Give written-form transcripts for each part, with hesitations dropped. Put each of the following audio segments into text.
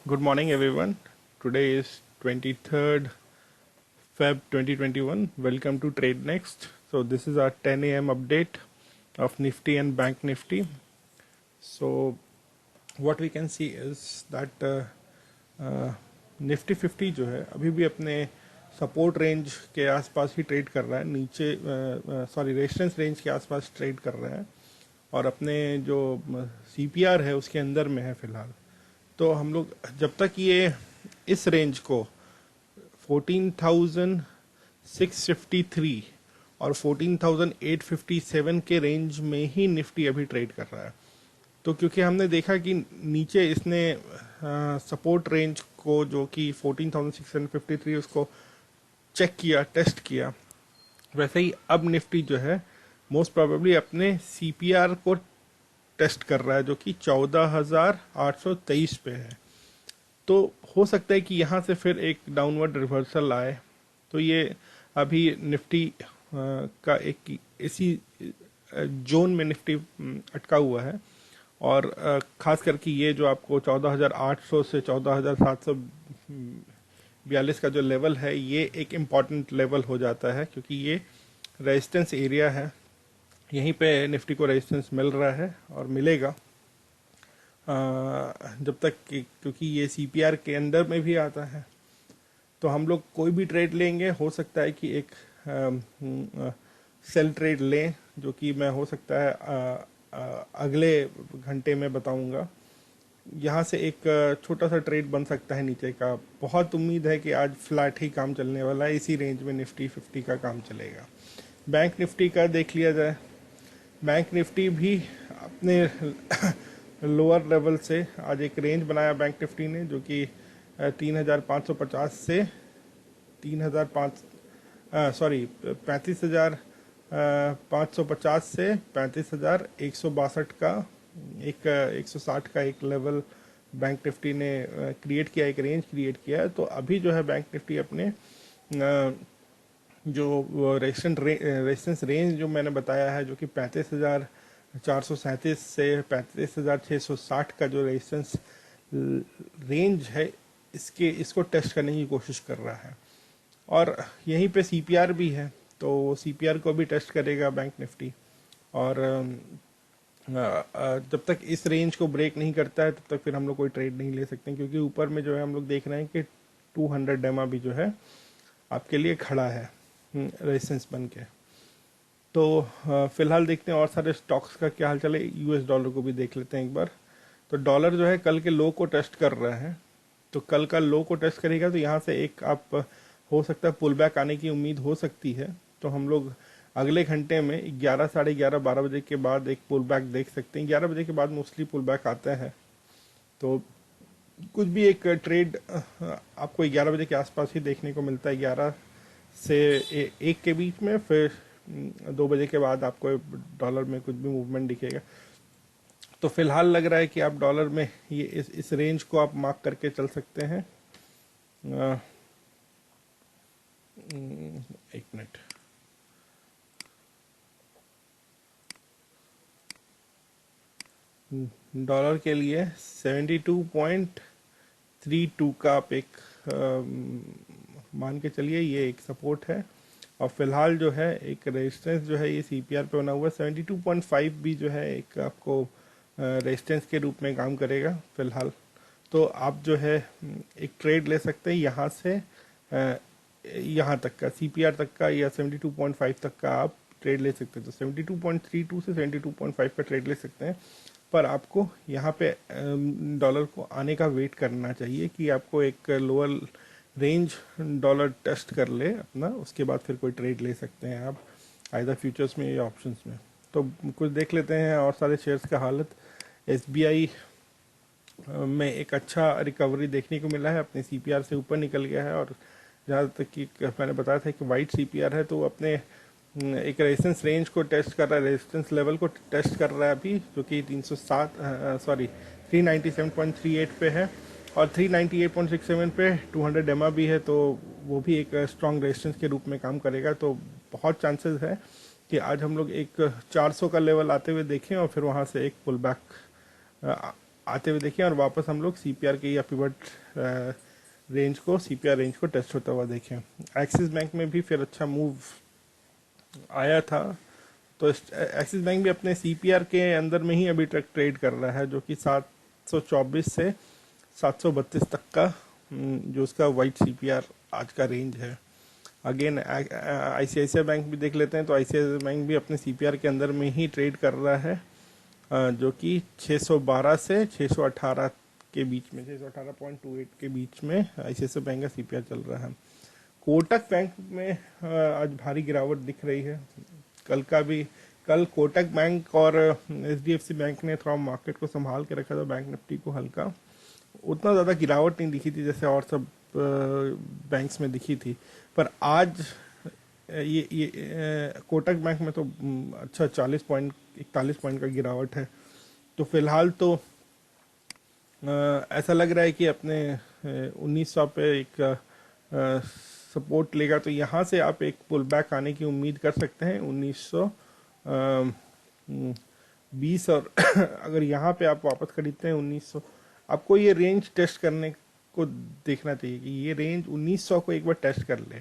Good morning, everyone. Today is 23rd Feb 2021. Welcome to Trade Next. So this is our 10 a.m. update of Nifty and Bank Nifty. So what we can see is that Nifty 50 जो है अभी भी अपने support range के आसपास ही trade कर रहा है, नीचे रेजिस्टेंस रेंज के आसपास ट्रेड कर रहा है और अपने जो CPR है उसके अंदर में है फिलहाल। तो हम लोग जब तक ये इस रेंज को 14,653 और 14,857 के रेंज में ही निफ्टी अभी ट्रेड कर रहा है। तो क्योंकि हमने देखा कि नीचे इसने सपोर्ट रेंज को जो कि 14,653 उसको चेक किया, टेस्ट किया, वैसे ही अब निफ्टी जो है मोस्ट प्रोबेबली अपने CPR को टेस्ट कर रहा है जो कि 14,823 पे है। तो हो सकता है कि यहाँ से फिर एक डाउनवर्ड रिवर्सल आए। तो ये अभी निफ्टी का एक इसी जोन में निफ्टी अटका हुआ है और खास करके ये जो आपको 14,800 से 14,742 का जो लेवल है ये एक इम्पॉर्टेंट लेवल हो जाता है क्योंकि ये रेजिस्टेंस एरिया है। यहीं पे निफ्टी को रेजिस्टेंस मिल रहा है और मिलेगा जब तक क्योंकि ये CPR के अंदर में भी आता है। तो हम लोग कोई भी ट्रेड लेंगे, हो सकता है कि एक सेल ट्रेड लें जो कि मैं हो सकता है अगले घंटे में बताऊंगा। यहाँ से एक छोटा सा ट्रेड बन सकता है नीचे का। बहुत उम्मीद है कि आज फ्लैट ही काम चलने वाला है, इसी रेंज में निफ्टी 50 का काम चलेगा। बैंक निफ्टी का देख लिया जाए। बैंक निफ्टी भी अपने लोअर लेवल से आज एक रेंज बनाया बैंक निफ्टी ने जो कि 3,550 से 35,550 से 35,162 का एक 160 का एक लेवल बैंक निफ्टी ने क्रिएट किया, एक रेंज क्रिएट किया है। तो अभी जो है बैंक निफ्टी अपने जो रेजिस्टेंस रेंज जो मैंने बताया है जो कि 35,437 से 35,660 का जो रेजिस्टेंस रेंज है इसको टेस्ट करने की कोशिश कर रहा है और यहीं पे CPR भी है। तो CPR को भी टेस्ट करेगा बैंक निफ्टी और जब तक इस रेंज को ब्रेक नहीं करता है तब तक फिर हम लोग कोई ट्रेड नहीं ले सकते क्योंकि ऊपर में जो है हम लोग देख रहे हैं कि 200 डेमा भी जो है आपके लिए खड़ा है रेजिस्टेंस बन के। तो फिलहाल देखते हैं और सारे स्टॉक्स का क्या हाल चले। US डॉलर को भी देख लेते हैं एक बार। तो डॉलर जो है कल के लो को टेस्ट कर रहा है। तो कल का लो को टेस्ट करेगा तो यहाँ से एक आप हो सकता है पुल बैक आने की उम्मीद हो सकती है। तो हम लोग अगले घंटे में 11, साढ़े 11, 12 बजे के बाद एक पुल बैक देख सकते हैं। 11 बजे के बाद मोस्टली पुल बैक आता है। तो कुछ भी एक ट्रेड आपको 11 बजे के आसपास ही देखने को मिलता है, 11 से 1 के बीच में। फिर 2 बजे के बाद आपको डॉलर में कुछ भी मूवमेंट दिखेगा। तो फिलहाल लग रहा है कि आप डॉलर में ये इस रेंज को आप मार्क करके चल सकते हैं। एक मिनट। डॉलर के लिए 72.32 का आप एक मान के चलिए, ये एक सपोर्ट है और फिलहाल जो है एक रेजिस्टेंस जो है ये CPR पे बना हुआ है। 72.5 भी जो है एक आपको रेजिस्टेंस के रूप में काम करेगा फिलहाल। तो आप जो है एक ट्रेड ले सकते हैं यहाँ से यहाँ तक का, CPR तक का या 72.5 तक का आप ट्रेड ले सकते हैं। तो 72.32 से 72.5 का ट्रेड ले सकते हैं, पर आपको यहाँ पे डॉलर को आने का वेट करना चाहिए कि आपको एक लोअर रेंज डॉलर टेस्ट कर ले अपना, उसके बाद फिर कोई ट्रेड ले सकते हैं आप आइदर फ्यूचर्स में या ऑप्शंस में। तो कुछ देख लेते हैं और सारे शेयर्स का हालत। SBI में एक अच्छा रिकवरी देखने को मिला है, अपने CPR से ऊपर निकल गया है और जहाँ तक कि मैंने बताया था कि वाइट CPR है तो अपने एक रेजिस्टेंस रेंज को टेस्ट कर रहा है, रेजिस्टेंस लेवल को टेस्ट कर रहा है अभी जो कि 397.38 पे है और 398.67 पे 200 डेमा भी है। तो वो भी एक स्ट्रॉन्ग रेजिस्टेंस के रूप में काम करेगा। तो बहुत चांसेस है कि आज हम लोग एक 400 का लेवल आते हुए देखें और फिर वहाँ से एक पुल बैक आते हुए देखें, और वापस हम लोग सीपीआर के या पिवट रेंज को, सीपीआर रेंज को टेस्ट होता हुआ देखें। एक्सिस बैंक में भी फिर अच्छा मूव आया था, तो एक्सिस बैंक भी अपने सीपीआर के अंदर में ही अभी तक ट्रेड कर रहा है, जो कि 724 से 732 तक का जो उसका वाइट सीपीआर आज का रेंज है। अगेन आईसीआईसीआई बैंक भी देख लेते हैं, तो आईसीआईसीआई बैंक भी अपने सीपीआर के अंदर में ही ट्रेड कर रहा है, जो कि 612 से 618 के बीच में, 618.28 के बीच में आईसीआईसीआई बैंक का सीपीआर चल रहा है। कोटक बैंक में आज भारी गिरावट दिख रही है। कल कोटक बैंक और एचडीएफसी बैंक ने थोड़ा मार्केट को संभाल के रखा था, बैंक निफ्टी को हल्का, उतना ज़्यादा गिरावट नहीं दिखी थी जैसे और सब बैंक्स में दिखी थी। पर आज ये कोटक बैंक में तो अच्छा 41 पॉइंट का गिरावट है। तो फिलहाल तो ऐसा लग रहा है कि अपने 1900 पे एक सपोर्ट लेगा, तो यहाँ से आप एक पुल बैक आने की उम्मीद कर सकते हैं 1920, और अगर यहाँ पे आप वापस खरीदते हैं 1900, आपको ये रेंज टेस्ट करने को देखना चाहिए कि ये रेंज 1900 को एक बार टेस्ट कर ले।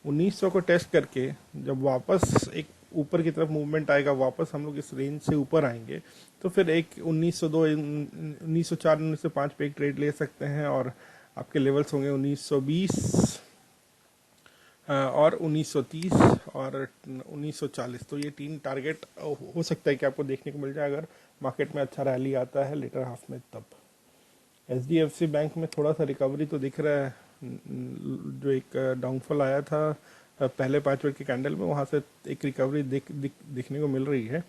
1900 को टेस्ट करके जब वापस एक ऊपर की तरफ मूवमेंट आएगा, वापस हम लोग इस रेंज से ऊपर आएंगे, तो फिर एक 1902, 1904, 1905 पे एक ट्रेड ले सकते हैं, और आपके लेवल्स होंगे 1920 और 1930 और 1940। तो ये 3 टारगेट हो सकता है कि आपको देखने को मिल जाए अगर मार्केट में अच्छा रैली आता है लेटर हाफ में तब। एचडीएफसी बैंक में थोड़ा सा रिकवरी तो दिख रहा है, जो एक डाउनफॉल आया था पहले 5 मिनट के कैंडल में, वहाँ से एक रिकवरी दिखने को मिल रही है,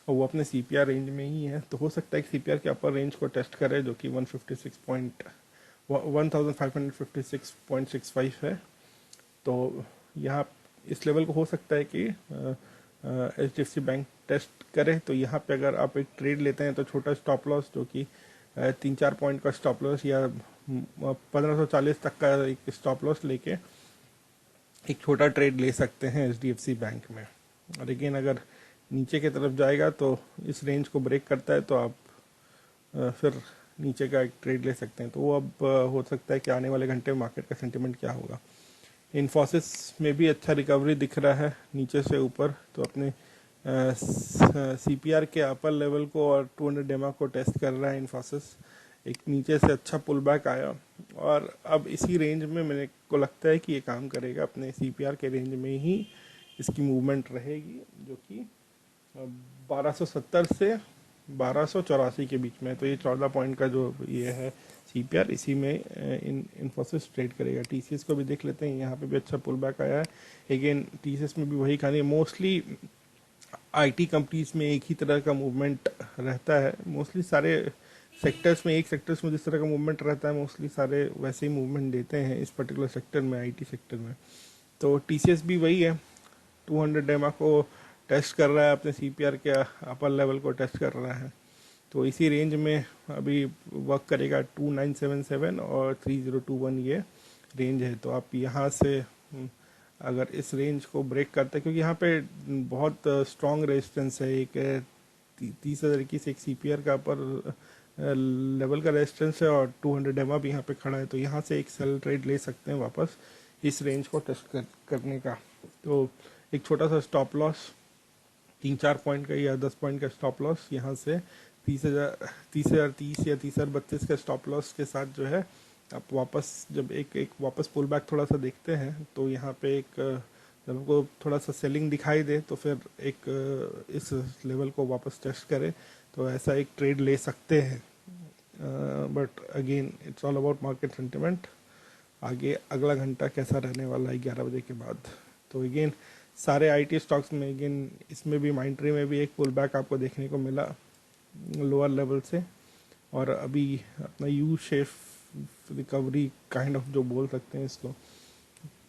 और वो अपने सीपीआर रेंज में ही है। तो हो सकता है कि सीपीआर के अपर रेंज को टेस्ट करे, जो कि 156565 है। तो यहाँ इस लेवल को हो सकता है कि एचडीएफसी बैंक टेस्ट करे। तो यहाँ पे अगर आप एक ट्रेड लेते हैं तो छोटा स्टॉप लॉस, जो कि 3-4 पॉइंट का स्टॉप लॉस या 1540 तक का एक स्टॉप लॉस लेके एक छोटा ट्रेड ले सकते हैं एचडीएफसी बैंक में। और अगेन अगर नीचे की तरफ जाएगा तो इस रेंज को ब्रेक करता है, तो आप फिर नीचे का एक ट्रेड ले सकते हैं। तो वो अब हो सकता है कि आने वाले घंटे में मार्केट का सेंटिमेंट क्या होगा। इन्फोसिस में भी अच्छा रिकवरी दिख रहा है नीचे से ऊपर, तो अपने सीपीआर के अपर लेवल को और 200 डेमा को टेस्ट कर रहा है इन्फोसिस। एक नीचे से अच्छा पुल बैक आया, और अब इसी रेंज में मेरे को लगता है कि ये काम करेगा, अपने सीपीआर के रेंज में ही इसकी मूवमेंट रहेगी, जो कि 1270 से 1284 के बीच में। तो ये 14 पॉइंट का जो ये है सीपीआर, इसी में इन्फोसिस ट्रेड करेगा। टीसीएस को भी देख लेते हैं, यहाँ पे भी अच्छा पुल बैक आया है। अगेन टीसीएस में भी वही कहानी, मोस्टली आईटी कंपनीज में एक ही तरह का मूवमेंट रहता है। मोस्टली सारे सेक्टर्स में, एक सेक्टर्स में जिस तरह का मूवमेंट रहता है, मोस्टली सारे वैसे ही मूवमेंट देते हैं इस पर्टिकुलर सेक्टर में, आईटी सेक्टर में। तो टीसीएस भी वही है, 200 डेमा को टेस्ट कर रहा है, अपने सीपीआर के अपर लेवल को टेस्ट कर रहा है। तो इसी रेंज में अभी वर्क करेगा, 2977 और 3021 ये रेंज है। तो आप यहाँ से अगर इस रेंज को ब्रेक करते हैं, क्योंकि यहाँ पे बहुत स्ट्रॉन्ग रेजिस्टेंस है, एक 30,021 एक सीपीआर का अपर लेवल का रेजिस्टेंस है, और 200 डेमा भी यहाँ पे खड़ा है। तो यहाँ से एक सेल ट्रेड ले सकते हैं वापस इस रेंज को टेस्ट करने का। तो एक छोटा सा स्टॉप लॉस 3-4 पॉइंट का या 10 पॉइंट का स्टॉप लॉस यहाँ से 30,030 या 30,032 का स्टॉप लॉस के साथ जो है आप वापस जब एक वापस पुल बैक थोड़ा सा देखते हैं, तो यहाँ पे एक जब आपको थोड़ा सा सेलिंग दिखाई दे, तो फिर एक इस लेवल को वापस टेस्ट करें, तो ऐसा एक ट्रेड ले सकते हैं। But again it's all about market sentiment. आगे अगला घंटा कैसा रहने वाला है 11 बजे के बाद। तो अगेन सारे आईटी स्टॉक्स में, अगेन इसमें भी माइंट्री में भी एक पुल बैक आपको देखने को मिला लोअर लेवल से, और अभी अपना U shape recovery kind of जो बोल सकते हैं इसको।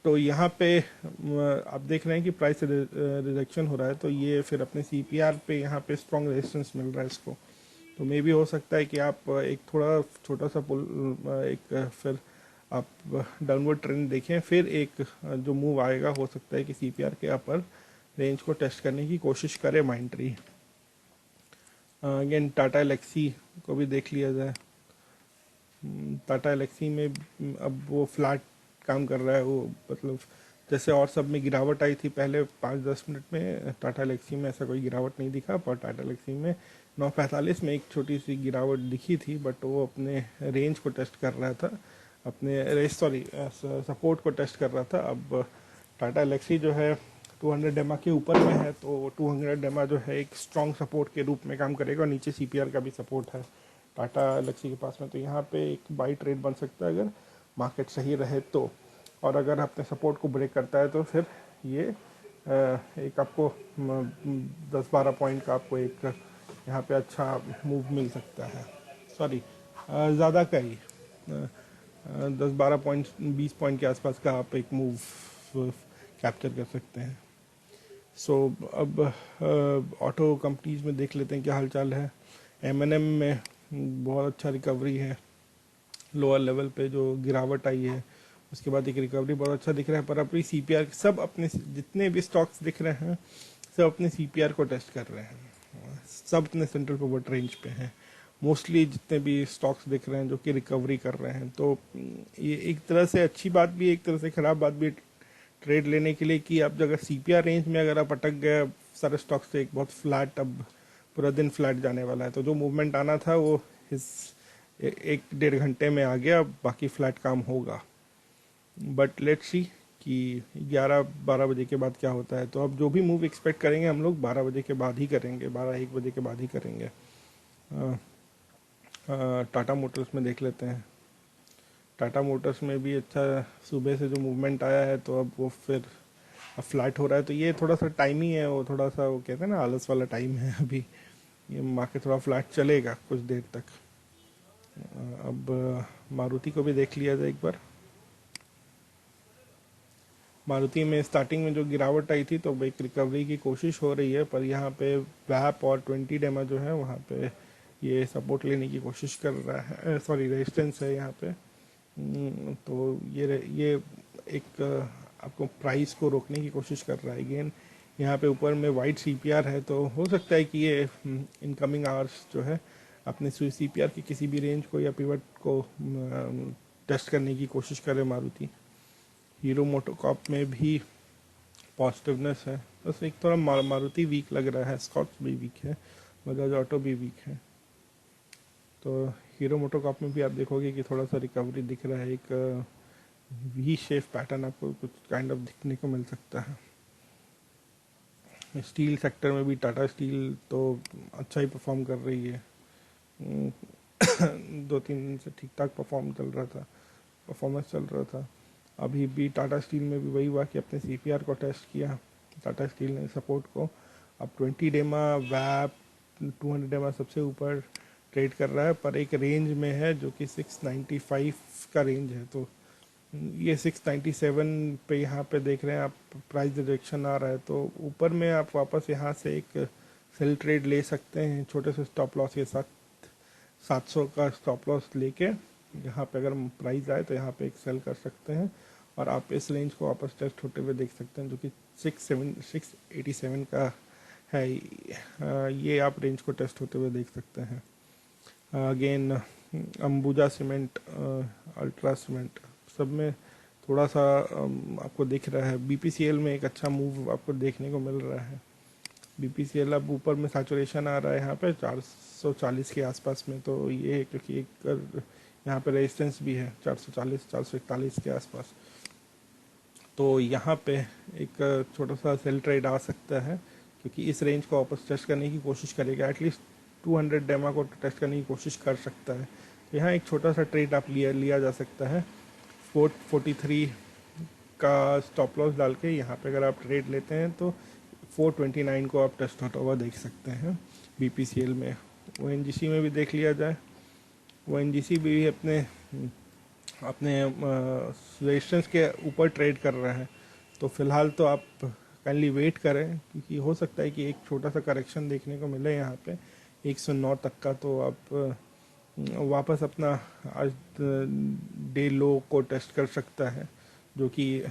तो यहाँ पे आप देख रहे हैं कि प्राइस रिजेक्शन हो रहा है, तो ये फिर अपने सीपीआर पे यहाँ पे स्ट्रॉन्ग रेजिस्टेंस मिल रहा है इसको। तो मे भी हो सकता है कि आप एक थोड़ा छोटा सा पुल एक फिर आप डाउनवर्ड ट्रेंड देखें, फिर एक जो मूव आएगा हो सकता है कि सीपीआर के अपर रेंज को टेस्ट करने की कोशिश करे माइंट्री। अगेन टाटा एलेक्सी को भी देख लिया जाए। टाटा एलेक्सी में अब वो फ्लैट काम कर रहा है, वो मतलब जैसे और सब में गिरावट आई थी पहले 5-10 मिनट में, टाटा एलेक्सी में ऐसा कोई गिरावट नहीं दिखा। पर टाटा एलेक्सी में 9:45 में एक छोटी सी गिरावट दिखी थी, बट वो अपने रेंज को टेस्ट कर रहा था, अपने सॉरी सपोर्ट को टेस्ट कर रहा था। अब टाटा एलेक्सी जो है 200 डेमा के ऊपर में है, तो 200 डेमा जो है एक स्ट्रॉन्ग सपोर्ट के रूप में काम करेगा, और नीचे सीपीआर का भी सपोर्ट है टाटा एलेक्सी के पास में। तो यहाँ पे एक बाई ट्रेड बन सकता है अगर मार्केट सही रहे तो, और अगर अपने सपोर्ट को ब्रेक करता है तो फिर ये एक आपको 10-12 पॉइंट का आपको एक यहाँ पे अच्छा मूव मिल सकता है। सॉरी, ज़्यादा का ही 10-12 पॉइंट 20 पॉइंट के आसपास का आप एक मूव कैप्चर कर सकते हैं। सो अब ऑटो कंपनीज में देख लेते हैं क्या हालचाल है। एमएनएम में बहुत अच्छा रिकवरी है, लोअर लेवल पे जो गिरावट आई है उसके बाद एक रिकवरी बहुत अच्छा दिख रहा है। पर अपनी सीपीआर सब अपने जितने भी स्टॉक्स दिख रहे हैं सब अपने सीपीआर को टेस्ट कर रहे हैं, सब अपने सेंट्रल पिवट रेंज पे हैं मोस्टली जितने भी स्टॉक्स दिख रहे हैं जो कि रिकवरी कर रहे हैं। तो ये एक तरह से अच्छी बात भी है, एक तरह से खराब बात भी ट्रेड लेने के लिए, कि आप अगर सीपीआर रेंज में अगर आप अटक गए सारे स्टॉक्स से, एक बहुत फ्लैट, अब पूरा दिन फ्लैट जाने वाला है, तो जो मूवमेंट आना था वो इस 1-1.5 घंटे में आ गया, बाकी फ्लैट काम होगा। बट लेट्स सी कि 11-12 बजे के बाद क्या होता है। तो अब जो भी मूव एक्सपेक्ट करेंगे हम लोग 12 बजे के बाद ही करेंगे, 12-1 बजे के बाद ही करेंगे। टाटा मोटर्स में देख लेते हैं। टाटा मोटर्स में भी अच्छा सुबह से जो मूवमेंट आया है, तो अब वो फिर अब फ्लैट हो रहा है। तो ये थोड़ा सा टाइम ही है, वो थोड़ा सा वो कहते हैं ना आलस वाला टाइम है अभी। ये मार्केट थोड़ा फ्लैट चलेगा कुछ देर तक। अब मारुति को भी देख लिया जाए एक बार। मारुति में स्टार्टिंग में जो गिरावट आई थी तो एक रिकवरी की कोशिश हो रही है, पर यहाँ पे वैप और 20 डेमा जो है वहाँ पे ये सपोर्ट लेने की कोशिश कर रहा है, सॉरी रेजिस्टेंस है यहाँ पे। तो ये एक आपको प्राइस को रोकने की कोशिश कर रहा है। अगेन यहाँ पे ऊपर में वाइट सीपीआर है, तो हो सकता है कि ये इनकमिंग आवर्स जो है अपने सीपीआर की किसी भी रेंज को या पिवट को टेस्ट करने की कोशिश करे मारुति। हीरो मोटोकॉर्प में भी पॉजिटिवनेस है, बस एक थोड़ा मारुति वीक लग रहा है, स्कॉट्स भी वीक है, बजाज ऑटो भी वीक है। तो हीरो मोटोकॉर्प में भी आप देखोगे कि थोड़ा सा रिकवरी दिख रहा है, एक वी शेप पैटर्न आपको कुछ काइंड ऑफ दिखने को मिल सकता है। स्टील सेक्टर में भी टाटा स्टील तो अच्छा ही परफॉर्म कर रही है, 2-3 दिन से ठीक ठाक परफॉर्मेंस चल रहा था। अभी भी टाटा स्टील में भी वही हुआ कि अपने सीपीआर को टेस्ट किया टाटा स्टील ने सपोर्ट को। अब 20 डेमा वैप 200 डेमा सबसे ऊपर ट्रेड कर रहा है, पर एक रेंज में है जो कि 695 का रेंज है। तो ये 697 पे यहाँ पे देख रहे हैं आप प्राइस रिजेक्शन आ रहा है, तो ऊपर में आप वापस यहाँ से एक सेल ट्रेड ले सकते हैं छोटे से स्टॉप लॉस के साथ। 700 का स्टॉप लॉस लेके यहाँ पे अगर प्राइस आए तो यहाँ पे एक सेल कर सकते हैं, और आप इस रेंज को वापस टेस्ट होते हुए देख सकते हैं जो कि 687 का है। ये आप रेंज को टेस्ट होते हुए देख सकते हैं। Again Ambuja cement, ultra cement, सब में थोड़ा सा आपको दिख रहा है। बीपीसीएल में एक अच्छा मूव आपको देखने को मिल रहा है। बीपीसीएल अब ऊपर में सैचुरेशन आ रहा है यहाँ पे 440 के आसपास में, तो ये क्योंकि एक यहाँ पे रेजिस्टेंस भी है 440-441 के आसपास, तो यहाँ पे एक छोटा सा सेल ट्रेड आ सकता है, क्योंकि इस रेंज को वापस टेस्ट करने की कोशिश करेगा, एटलीस्ट 200 डेमा को टेस्ट करने की कोशिश कर सकता है। तो यहाँ एक छोटा सा ट्रेड आप लिया जा सकता है 443 का स्टॉप लॉस डाल के। यहाँ पे अगर आप ट्रेड लेते हैं तो 429 को आप टेस्ट होता हुआ देख सकते हैं बीपीसीएल में। ओएनजीसी में भी देख लिया जाए, ओएनजीसी भी अपने अपने रेजिस्टेंस के ऊपर ट्रेड कर रहा है, तो फिलहाल तो आप काइंडली वेट करें, क्योंकि हो सकता है कि एक छोटा सा करेक्शन देखने को मिले यहाँ पे 109 तक का, तो आप वापस अपना आज डे लो को टेस्ट कर सकता है जो कि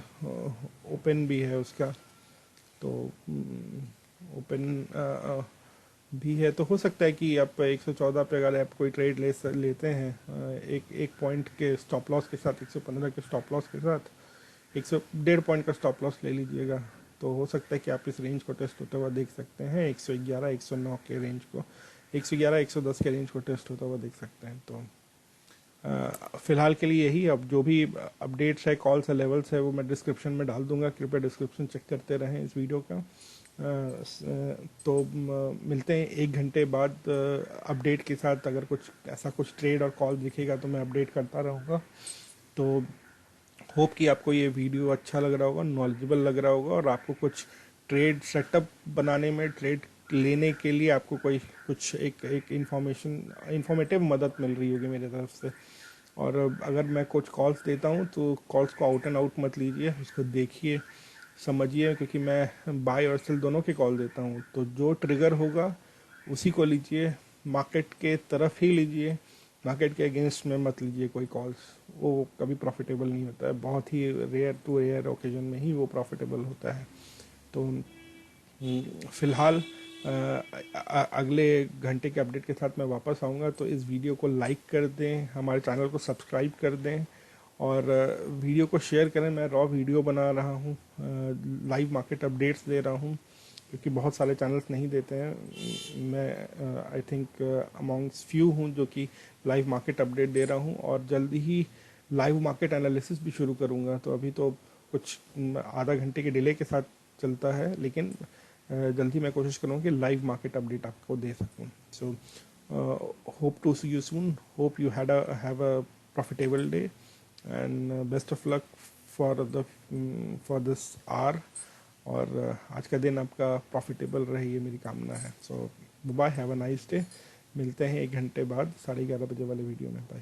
ओपन भी है उसका। तो ओपन भी है, तो हो सकता है कि आप 114 पे अगर आप कोई ट्रेड लेते हैं एक एक पॉइंट के स्टॉप लॉस के साथ, 115 के स्टॉप लॉस के साथ 101.5 का स्टॉप लॉस ले लीजिएगा, तो हो सकता है कि आप इस रेंज को टेस्ट होता हुआ देख सकते हैं, 111 109 के रेंज को, 111 110 के रेंज को टेस्ट होता हुआ देख सकते हैं। तो फिलहाल के लिए यही। अब जो भी अपडेट्स है, कॉल्स है, लेवल्स है, वो मैं डिस्क्रिप्शन में डाल दूंगा, कृपया डिस्क्रिप्शन चेक करते रहें इस वीडियो का। तो मिलते हैं 1 घंटे बाद अपडेट के साथ। अगर कुछ ऐसा कुछ ट्रेड और कॉल दिखेगा तो मैं अपडेट करता रहूँगा। तो होप कि आपको ये वीडियो अच्छा लग रहा होगा, नॉलेजेबल लग रहा होगा, और आपको कुछ ट्रेड सेटअप बनाने में, ट्रेड लेने के लिए आपको कोई कुछ एक इंफॉर्मेटिव मदद मिल रही होगी मेरी तरफ से। और अगर मैं कुछ कॉल्स देता हूँ तो कॉल्स को आउट एंड आउट मत लीजिए, उसको देखिए, समझिए, क्योंकि मैं बाय और सेल दोनों के कॉल देता हूँ। तो जो ट्रिगर होगा उसी को लीजिए, मार्केट के तरफ ही लीजिए, मार्केट के अगेंस्ट में मत लीजिए कोई कॉल्स, वो कभी प्रॉफिटेबल नहीं होता है, बहुत ही रेयर टू रेयर ओकेजन में ही वो प्रॉफिटेबल होता है। तो फिलहाल अगले घंटे के अपडेट के साथ मैं वापस आऊँगा। तो इस वीडियो को लाइक कर दें, हमारे चैनल को सब्सक्राइब कर दें, और वीडियो को शेयर करें। मैं रॉ वीडियो बना रहा हूँ, लाइव मार्केट अपडेट्स दे रहा हूँ, क्योंकि बहुत सारे चैनल्स नहीं देते हैं। मैं आई थिंक अमॉन्ग्स फ्यू हूँ जो कि लाइव मार्केट अपडेट दे रहा हूँ, और जल्दी ही लाइव मार्केट एनालिसिस भी शुरू करूँगा। तो अभी तो कुछ आधा घंटे के डिले के साथ चलता है, लेकिन जल्दी मैं कोशिश करूँगा कि लाइव मार्केट अपडेट आपको दे सकूँ। So hope to see you soon, hope you have a profitable day, and best of luck for this hour. और आज का दिन आपका प्रॉफिटेबल रहे, ये मेरी कामना है। So bye, have a nice day. मिलते हैं 1 घंटे बाद 11:30 बजे वाले वीडियो में। बाय।